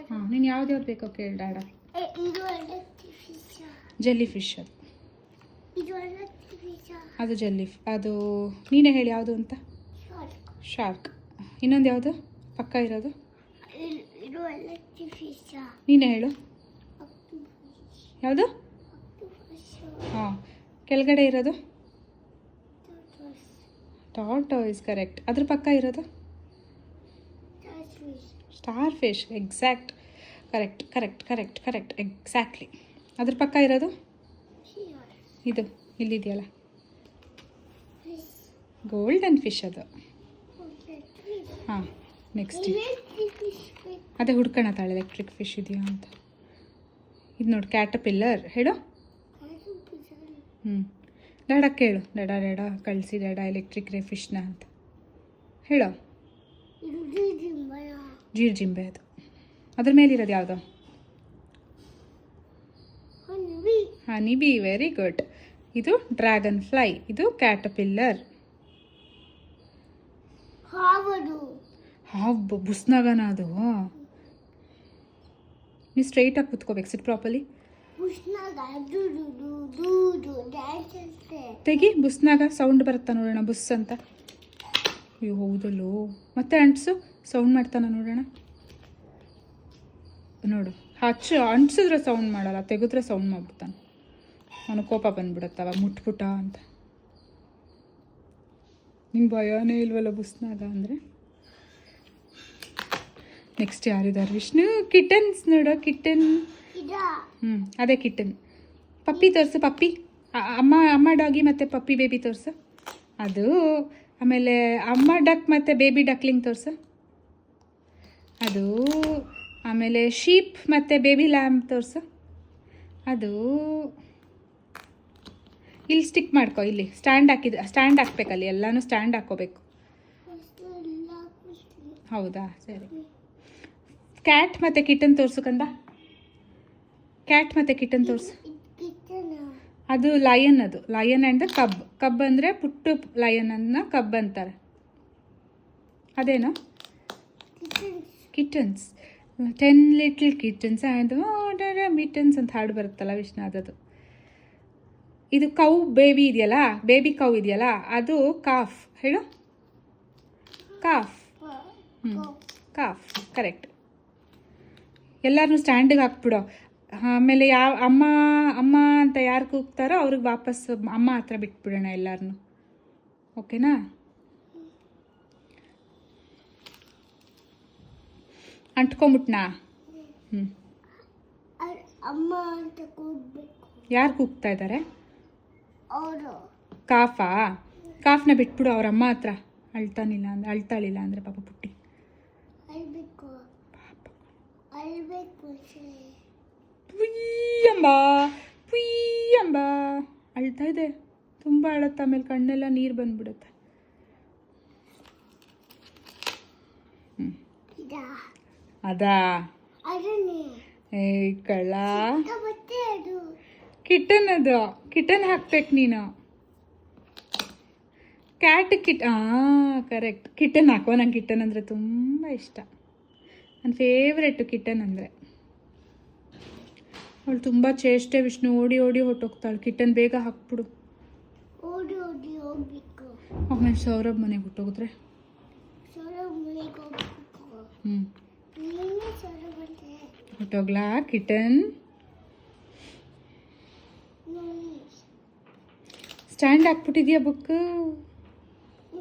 ಹಾಂ ನೀನು ಯಾವ್ದು ಬೇಕೋ ಕೇಳಿ ಡ್ಯಾಡ. ಜೆಲ್ಲಿ ಫಿಶ್ ಅದು ಜೆಲ್ಲಿ ಅದು ನೀನೇ ಹೇಳಿ ಯಾವುದು ಅಂತ. ಶಾರ್ಕ್. ಇನ್ನೊಂದು ಯಾವುದು ಪಕ್ಕ ಇರೋದು ನೀನೇ ಹೇಳು ಯಾವುದು. ಹಾಂ ಕೆಳಗಡೆ ಇರೋದು ಟಾರ್ಟಾಯ್ಸ್ ಕರೆಕ್ಟ್. ಅದ್ರ ಪಕ್ಕ ಇರೋದು star fish. Exact correct correct correct correct exactly. ಅದ್ರ ಪಕ್ಕ ಇರೋದು ಇದು ಇಲ್ಲಿದೆಯಲ್ಲ ಗೋಲ್ಡನ್ ಫಿಶ್ ಅದು. ಹಾಂ ನೆಕ್ಸ್ಟ್ ಅದೇ ಹುಡ್ಕೋಣ ತಾಳೆ ಎಲೆಕ್ಟ್ರಿಕ್ ಫಿಶ್ ಇದೆಯಾ ಅಂತ. ಇದು ನೋಡಿ ಕ್ಯಾಟಪಿಲ್ಲರ್ ಹೇಳು. ಡಾಡ ಕೇಳು ಡಾಡ ಡಾಡ ಕಳಿಸಿ ಡಾಡ ಎಲೆಕ್ಟ್ರಿಕ್ ಫಿಶ್ನ ಅಂತ ಹೇಳೋ. ಜೀರ್ಜಿಂಬೆ ಅದು. ಅದ್ರ ಮೇಲಿರೋದು ಯಾವುದು ಹನಿ ಬಿ. Very good. ಇದು ಡ್ರ್ಯಾಗನ್ ಫ್ಲೈ. ಇದು ಕ್ಯಾಟಪಿಲ್ಲರ್. ಹಾವು ಬುಸ್ನಾಗನ ಅದು. ನೀವು ಸ್ಟ್ರೈಟಾಗಿ ಕೂತ್ಕೋಬೇಕು. Sit properly. ತೆಗಿ ಬುಸ್ನಾಗ ಸೌಂಡ್ ಬರುತ್ತಾ ನೋಡೋಣ ಬುಸ್ ಅಂತ. ಅಯ್ಯೋ ಹೌದಲ್ಲೋ. ಮತ್ತೆ ಅಂಟಿಸು ಸೌಂಡ್ ಮಾಡ್ತಾನ ನೋಡೋಣ. ನೋಡು ಅಂಟಿಸಿದ್ರೆ ಸೌಂಡ್ ಮಾಡಲ್ಲ, ತೆಗೆದ್ರೆ ಸೌಂಡ್ ಮಾಡ್ಬಿಡ್ತಾನೆ. ಅವನು ಕೋಪ ಬಂದ್ಬಿಡುತ್ತವ ಮುಟ್ಬಿಟ್ಟ ಅಂತ. ನಿಂಗೆ ಭಯನೇ ಇಲ್ವಲ್ಲ ಬುಸ್ನಾಗ ಅಂದರೆ. ನೆಕ್ಸ್ಟ್ ಯಾರಿದ್ದಾರೆ ವಿಷ್ಣು. ಕಿಟನ್ಸ್ ನೋಡೋ ಕಿಟನ್. ಅದೇ ಕಿಟನ್. ಪಪ್ಪಿ ತೋರಿಸು. ಪಪ್ಪಿ ಅಮ್ಮ ಡಾಗಿ ಮತ್ತು ಪಪ್ಪಿ ಬೇಬಿ ತೋರಿಸು. ಅದು ಆಮೇಲೆ ಅಮ್ಮ ಡಕ್ ಮತ್ತು ಬೇಬಿ ಡಕ್ಲಿಂಗ್ ತೋರಿಸು. ಅದು ಆಮೇಲೆ ಶೀಪ್ ಮತ್ತು ಬೇಬಿ ಲ್ಯಾಂಬ್ ತೋರಿಸು. ಅದು ಇಲ್ಲಿ ಸ್ಟಿಕ್ ಮಾಡ್ಕೊ. ಇಲ್ಲಿ ಸ್ಟ್ಯಾಂಡ್ ಹಾಕ್ಬೇಕಲ್ಲಿ ಎಲ್ಲನೂ ಸ್ಟ್ಯಾಂಡ್ ಹಾಕ್ಕೋಬೇಕು. ಹೌದಾ ಸರಿ. ಕ್ಯಾಟ್ ಮತ್ತು ಕಿಟನ್ ತೋರಿಸು ಕಂದ. ಕ್ಯಾಟ್ ಮತ್ತು ಕಿಟನ್ ತೋರಿಸು. ಅದು ಲಯನ್. ಅದು ಲಯನ್ ಆ್ಯಂಡ್ ದ ಕಬ್. ಕಬ್ ಅಂದರೆ ಪುಟ್ಟು ಲಯನನ್ನು ಕಬ್ ಅಂತಾರೆ. ಅದೇನೋ ಕಿಟನ್ಸ್. 10 little kittens ಆ್ಯಂಡ್ ಮಿಟನ್ಸ್ ಅಂತ ಹಾಡು ಬರುತ್ತಲ್ಲ ವಿಷ್ಣು ಅದದು. ಇದು ಕೌ ಬೇಬಿ ಇದೆಯಲ್ಲ, ಬೇಬಿ ಕೌ ಇದೆಯಲ್ಲ ಅದು ಕಾಫ್. ಹೇಳು ಕಾಫ್. Calf correct. ಎಲ್ಲರನ್ನೂ ಸ್ಟ್ಯಾಂಡಿಗೆ ಹಾಕ್ಬಿಡೋ. ಆಮೇಲೆ ಯಾವ ಅಮ್ಮ ಅಮ್ಮ ಅಂತ ಯಾರು ಕೂಗ್ತಾರೋ ಅವ್ರಿಗೆ ವಾಪಸ್ ಅಮ್ಮ ಹತ್ರ ಬಿಟ್ಬಿಡೋಣ ಎಲ್ಲರನ್ನೂ. ಓಕೆನಾ. ಅಂಟ್ಕೊಂಬಿಟ್ನಾ. ಅಮ್ಮ ಅಂತ ಕೂಗ್ಬೇಕು. ಯಾರು ಕೂಗ್ತಾ ಇದ್ದಾರೆ? ಕಾಫಾ. ಕಾಫ್ನ ಬಿಟ್ಬಿಡು ಅವ್ರ ಅಮ್ಮ ಹತ್ರ. ಅಳ್ತಾಳಿಲ್ಲ ಅಂದರೆ ಪಾಪ ಪುಟ್ಟಿ. ಅಂಬ ಅಳ್ತಾ ಇದೆ. ತುಂಬ ಅಳತ್ತ. ಆಮೇಲೆ ಕಣ್ಣೆಲ್ಲ ನೀರು ಬಂದ್ಬಿಡುತ್ತೆ. ಅದಾ ಏ ಕಳ್ಳ. ಕಿಟನ್. ಅದು ಕಿಟನ್ ಹಾಕ್ಬೇಕು ನೀನು. Cat correct. ಕಿಟನ್ ಹಾಕೋ. ನಂಗೆ ಕಿಟನ್ ಅಂದರೆ ತುಂಬ ಇಷ್ಟ. ನನ್ನ ಫೇವ್ರೆಟ್ಟು ಕಿಟನ್ ಅಂದರೆ. ಅವಳು ತುಂಬ ಚೇಷ್ಟೆ ವಿಷ್ಣು. ಓಡಿ ಓಡಿ ಹೊಟ್ಟೋಗ್ತಾಳೆ. ಕಿಟನ್ ಬೇಗ ಹಾಕ್ಬಿಡು. ಆಮೇಲೆ ಸೌರಭ್ ಮನೆಗೆ ಹೊಟ್ಟೋಗಿದ್ರೆ ಹೊಟ್ಟೋಗ್ಲಾ ಕಿಟನ್. ಸ್ಟ್ಯಾಂಡ್ ಹಾಕ್ಬಿಟ್ಟಿದ್ಯಾ ಬುಕ್.